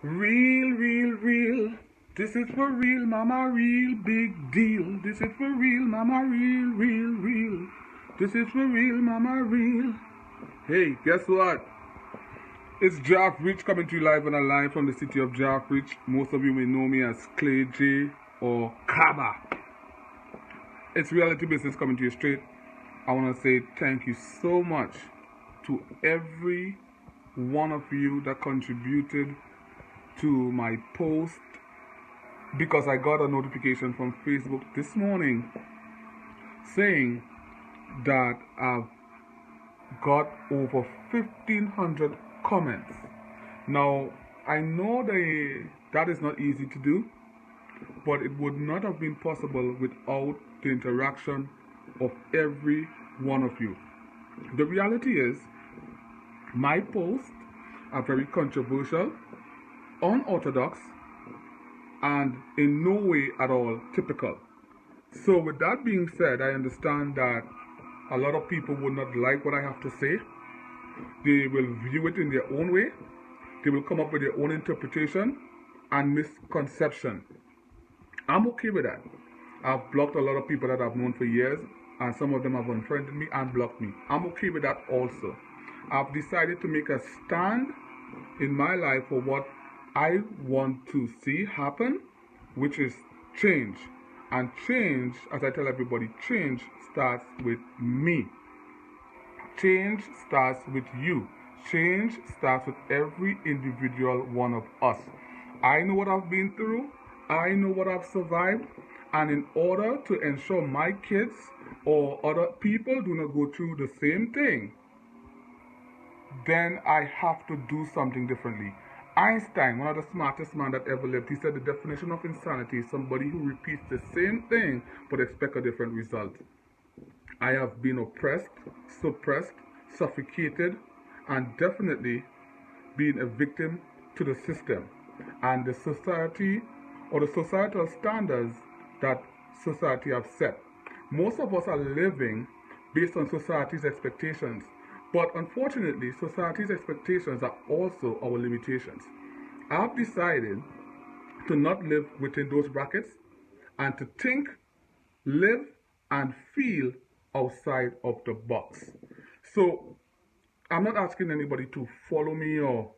Real, real, real. This is for real, mama, real big deal. This is for real, mama, real, real, real. This is for real, mama, real. Hey, guess what? It's Jahf Reach coming to you live and alive from the city of Jahf Reach. Most of you may know me as Clay J or Kaba. It's reality business coming to you straight. I want to say thank you so much to every one of you that contributed to my post, because I got a notification from Facebook this morning saying that I've got over 1,500 comments. Now, I know that is not easy to do, but it would not have been possible without the interaction of every one of you. The reality is, my posts are very controversial, unorthodox, and in no way at all typical. So with that being said, I understand that a lot of people would not like what I have to say. They will view it in their own way. They will come up with their own interpretation and misconception. I'm okay with that. I've blocked a lot of people that I've known for years, and some of them have unfriended me and blocked me. I'm okay with that also. I've decided to make a stand in my life for what I want to see happen, which is change. And change, as I tell everybody, change starts with me. Change starts with you. Change starts with every individual one of us. I know what I've been through. I know what I've survived. And in order to ensure my kids or other people do not go through the same thing, then I have to do something differently. Einstein, one of the smartest men that ever lived, he said the definition of insanity is somebody who repeats the same thing but expect a different result. I have been oppressed, suppressed, suffocated, and definitely been a victim to the system and the society or the societal standards that society have set. Most of us are living based on society's expectations. But unfortunately, society's expectations are also our limitations. I've decided to not live within those brackets and to think, live, and feel outside of the box. So I'm not asking anybody to follow me or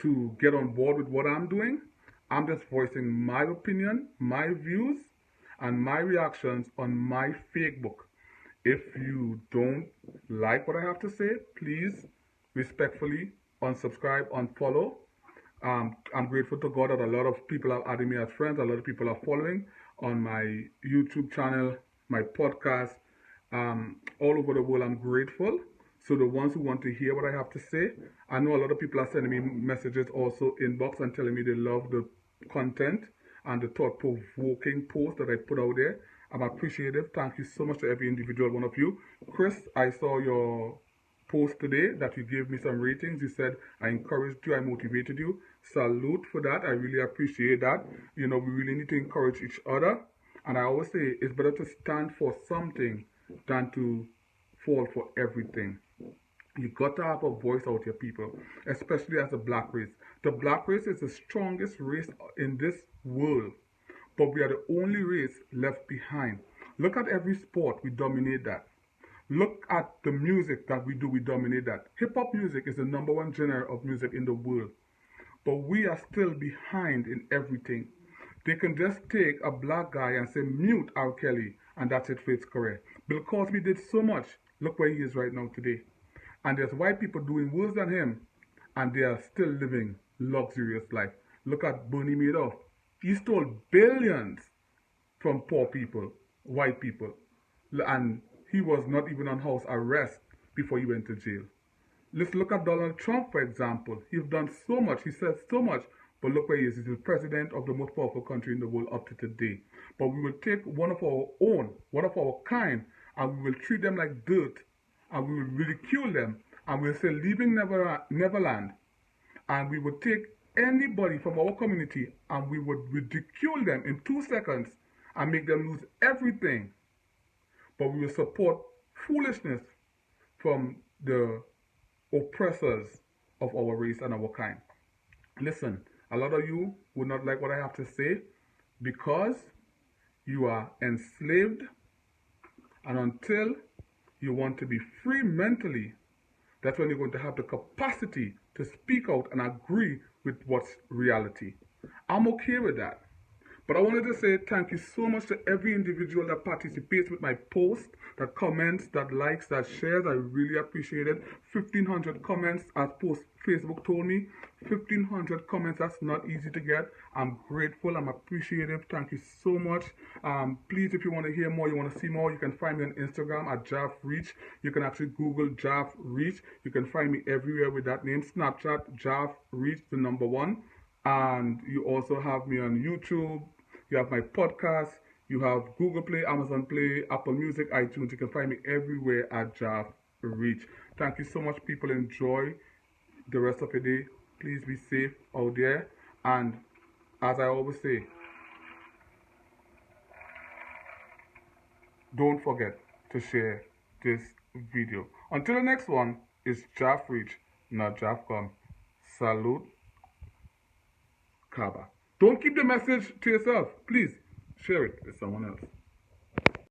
to get on board with what I'm doing. I'm just voicing my opinion, my views, and my reactions on my fake book. If you don't like what I have to say, please respectfully unsubscribe, unfollow. I'm grateful to God that a lot of people have added me as friends. A lot of people are following on my YouTube channel, my podcast, all over the world. I'm grateful. So the ones who want to hear what I have to say, I know a lot of people are sending me messages also inbox and telling me they love the content and the thought-provoking post that I put out there. I'm appreciative. Thank you so much to every individual one of you. Chris, I saw your post today that you gave me some ratings. You said I encouraged you, I motivated you. Salute for that. I really appreciate that. You know, we really need to encourage each other. And I always say it's better to stand for something than to fall for everything. You got to have a voice out here, people, especially as a black race. The black race is the strongest race in this world, but we are the only race left behind. Look at every sport, we dominate that. Look at the music that we do, we dominate that. Hip-hop music is the #1 genre of music in the world, but we are still behind in everything. They can just take a black guy and say, mute R. Kelly, and that's it for his career. Bill Cosby did so much. Look where he is right now today. And there's white people doing worse than him, and they are still living luxurious life. Look at Bernie Madoff. He stole billions from poor people, white people, and he was not even on house arrest before he went to jail. Let's look at Donald Trump, for example. He's done so much, he said so much, but look where he is. He's the president of the most powerful country in the world up to today. But we will take one of our own, one of our kind, and we will treat them like dirt, and we will ridicule them, and we'll say leaving Neverland, and we would take anybody from our community and we would ridicule them in 2 seconds and make them lose everything. But we will support foolishness from the oppressors of our race and our kind. Listen, A lot of you would not like what I have to say because you are enslaved, and until you want to be free mentally, that's when you're going to have the capacity to speak out and agree with what's reality. I'm okay with that. But I wanted to say thank you so much to every individual that participates with my post, that comments, that likes, that shares. I really appreciate it. 1,500 comments, as post Facebook told me. 1,500 comments, that's not easy to get. I'm grateful, I'm appreciative. Thank you so much. Please, if you want to hear more, you want to see more, you can find me on Instagram at Jahf Reach. You can actually Google Jahf Reach. You can find me everywhere with that name. Snapchat, Jahf Reach, the number 1. And you also have me on YouTube. You have my podcast. You have Google Play, Amazon Play, Apple Music, iTunes. You can find me everywhere at Jahf Reach. Thank you so much, people. Enjoy the rest of your day. Please be safe out there. And as I always say, don't forget to share this video. Until the next one, it's Jahf Reach, not Jahf Come. Salute. Kaba. Don't keep the message to yourself. Please share it with someone else.